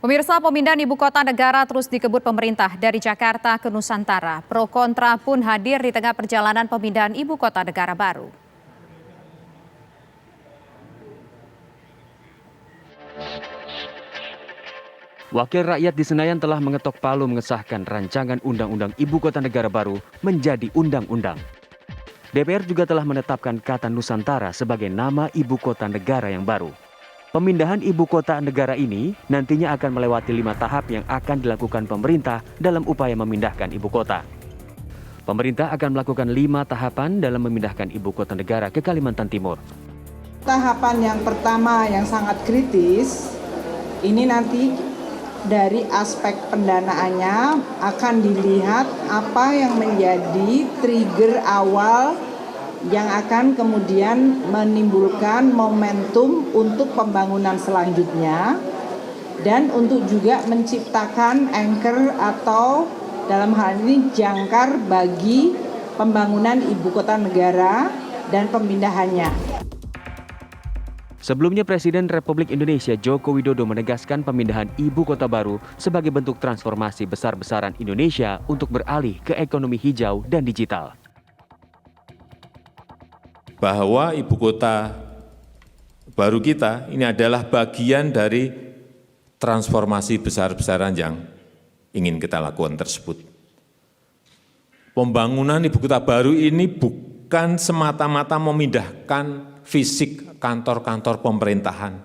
Pemirsa, pemindahan ibu kota negara terus dikebut pemerintah dari Jakarta ke Nusantara. Pro kontra pun hadir di tengah perjalanan pemindahan ibu kota negara baru. Wakil rakyat di Senayan telah mengetok palu mengesahkan rancangan Undang-Undang Ibu Kota Negara Baru menjadi undang-undang. DPR juga telah menetapkan kata Nusantara sebagai nama ibu kota negara yang baru. Pemindahan ibu kota negara ini nantinya akan melewati 5 tahap yang akan dilakukan pemerintah dalam upaya memindahkan ibu kota. Pemerintah akan melakukan 5 tahapan dalam memindahkan ibu kota negara ke Kalimantan Timur. Tahapan yang pertama yang sangat kritis, ini nanti dari aspek pendanaannya akan dilihat apa yang menjadi trigger awal yang akan kemudian menimbulkan momentum untuk pembangunan selanjutnya dan untuk juga menciptakan anchor atau dalam hal ini jangkar bagi pembangunan ibu kota negara dan pemindahannya. Sebelumnya Presiden Republik Indonesia Joko Widodo menegaskan pemindahan ibu kota baru sebagai bentuk transformasi besar-besaran Indonesia untuk beralih ke ekonomi hijau dan digital. Bahwa ibu kota baru kita ini adalah bagian dari transformasi besar-besaran yang ingin kita lakukan tersebut. Pembangunan ibu kota baru ini bukan semata-mata memindahkan fisik kantor-kantor pemerintahan.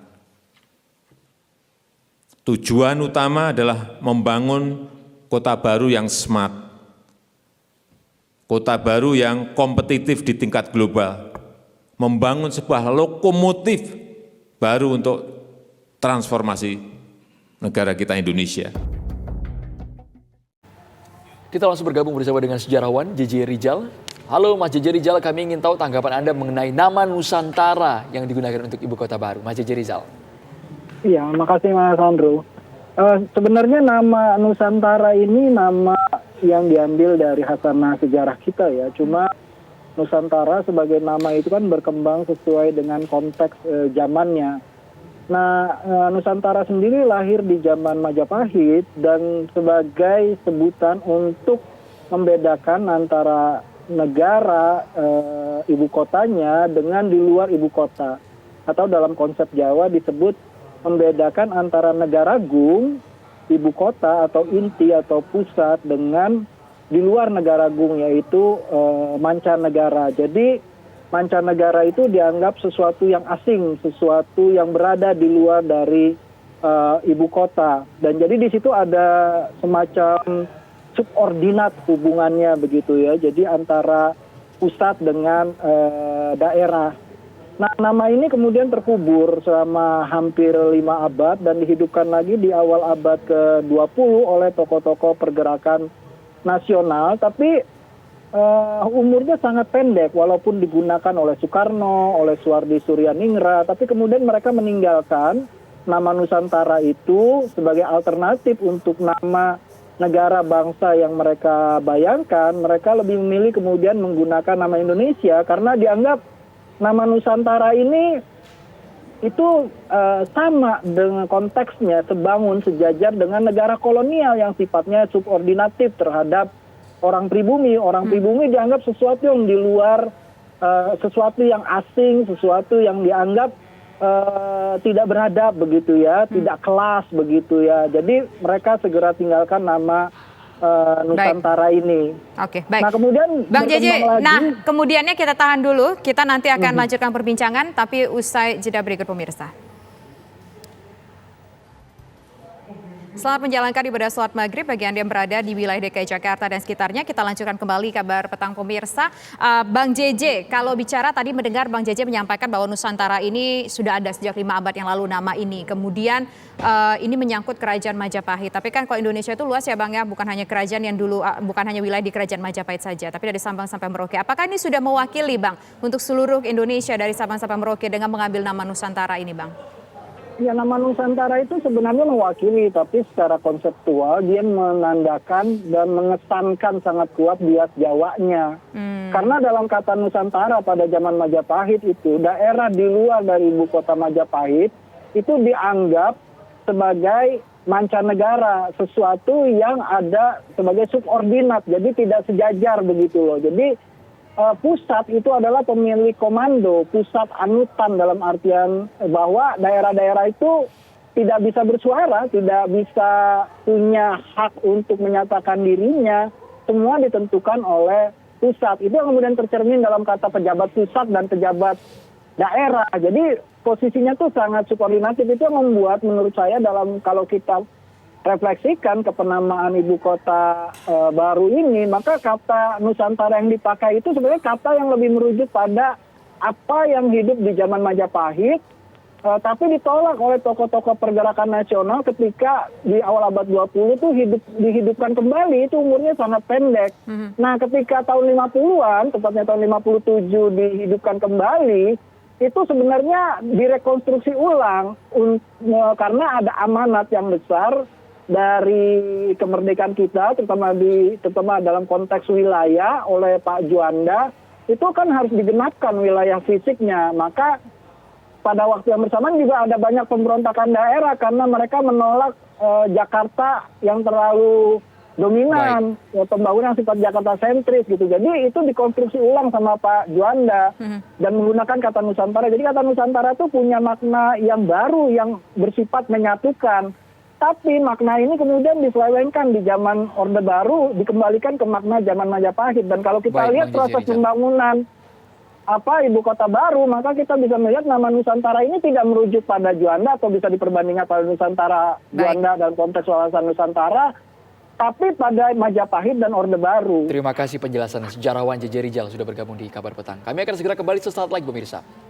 Tujuan utama adalah membangun kota baru yang smart, kota baru yang kompetitif di tingkat global, membangun sebuah lokomotif baru untuk transformasi negara kita Indonesia. Kita langsung bergabung bersama dengan sejarawan JJ Rizal. Halo Mas JJ Rizal, kami ingin tahu tanggapan Anda mengenai nama Nusantara yang digunakan untuk ibu kota baru. Mas JJ Rizal. Iya, makasih Mas Andrew. Sebenarnya nama Nusantara ini nama yang diambil dari hasanah sejarah kita ya. Cuma Nusantara sebagai nama itu kan berkembang sesuai dengan konteks zamannya. Nah, Nusantara sendiri lahir di zaman Majapahit dan sebagai sebutan untuk membedakan antara negara ibu kotanya dengan di luar ibu kota. Atau dalam konsep Jawa disebut membedakan antara negara agung, ibu kota atau inti atau pusat dengan di luar negara agung yaitu mancanegara. Jadi mancanegara itu dianggap sesuatu yang asing, sesuatu yang berada di luar dari ibu kota. Dan jadi di situ ada semacam subordinat hubungannya begitu ya. Jadi antara pusat dengan daerah. Nah, nama ini kemudian terkubur selama hampir 5 abad dan dihidupkan lagi di awal abad ke-20 oleh tokoh-tokoh pergerakan nasional, tapi umurnya sangat pendek walaupun digunakan oleh Soekarno, oleh Suhardi Suryaningrat, tapi kemudian mereka meninggalkan nama Nusantara itu sebagai alternatif untuk nama negara bangsa yang mereka bayangkan. Mereka lebih memilih kemudian menggunakan nama Indonesia karena dianggap nama Nusantara ini itu sama dengan konteksnya, sebangun sejajar dengan negara kolonial yang sifatnya subordinatif terhadap orang pribumi. Orang pribumi dianggap sesuatu yang di luar, sesuatu yang asing, sesuatu yang dianggap tidak beradab begitu ya, tidak kelas begitu ya. Jadi mereka segera tinggalkan nama Nusantara ini. Oke, baik. Nah, kemudian Bang JJ, lagi, kemudiannya kita tahan dulu. Kita nanti akan lanjutkan perbincangan, tapi usai jeda berikut pemirsa. Selamat menjalankan ibadah sholat maghrib bagi Anda yang berada di wilayah DKI Jakarta dan sekitarnya. Kita lanjutkan kembali kabar petang pemirsa. Bang JJ, kalau bicara tadi mendengar Bang JJ menyampaikan bahwa Nusantara ini sudah ada sejak 5 abad yang lalu nama ini. Kemudian ini menyangkut kerajaan Majapahit. Tapi kan kalau Indonesia itu luas ya Bang ya, bukan hanya kerajaan yang dulu, bukan hanya wilayah di kerajaan Majapahit saja, tapi dari Sabang sampai Merauke. Apakah ini sudah mewakili Bang untuk seluruh Indonesia dari Sabang sampai Merauke dengan mengambil nama Nusantara ini Bang? Ya, nama Nusantara itu sebenarnya mewakili, tapi secara konseptual dia menandakan dan mengesankan sangat kuat bias Jawanya. Karena dalam kata Nusantara pada zaman Majapahit itu, daerah di luar dari ibu kota Majapahit itu dianggap sebagai mancanegara, sesuatu yang ada sebagai subordinat, jadi tidak sejajar begitu loh. Jadi pusat itu adalah pemilik komando, pusat anutan dalam artian bahwa daerah-daerah itu tidak bisa bersuara, tidak bisa punya hak untuk menyatakan dirinya, semua ditentukan oleh pusat. Itu yang kemudian tercermin dalam kata pejabat pusat dan pejabat daerah. Jadi posisinya tuh sangat subordinatif. Itu yang membuat menurut saya dalam kalau kita refleksikan kepenamaan ibu kota baru ini, maka kata Nusantara yang dipakai itu sebenarnya kata yang lebih merujuk pada apa yang hidup di zaman Majapahit, tapi ditolak oleh tokoh-tokoh pergerakan nasional ketika di awal abad 20 tuh dihidupkan kembali, itu umurnya sangat pendek. Nah, ketika tahun 50-an, tepatnya tahun 57 dihidupkan kembali, itu sebenarnya direkonstruksi ulang karena ada amanat yang besar dari kemerdekaan kita, terutama dalam konteks wilayah oleh Pak Juanda, itu kan harus digenapkan wilayah fisiknya. Maka pada waktu yang bersamaan juga ada banyak pemberontakan daerah karena mereka menolak Jakarta yang terlalu dominan, ya, pembangunan sifat Jakarta sentris gitu. Jadi itu dikonstruksi ulang sama Pak Juanda dan menggunakan kata Nusantara. Jadi kata Nusantara itu punya makna yang baru yang bersifat menyatukan. Tapi makna ini kemudian diselewengkan di zaman Orde Baru, dikembalikan ke makna zaman Majapahit. Dan kalau kita lihat proses pembangunan ibu kota baru, maka kita bisa melihat nama Nusantara ini tidak merujuk pada Juanda atau bisa diperbandingkan pada Nusantara Juanda dalam konteks wawasan Nusantara, tapi pada Majapahit dan Orde Baru. Terima kasih penjelasan sejarawan JJ Rijal sudah bergabung di Kabar Petang. Kami akan segera kembali sesaat lagi pemirsa.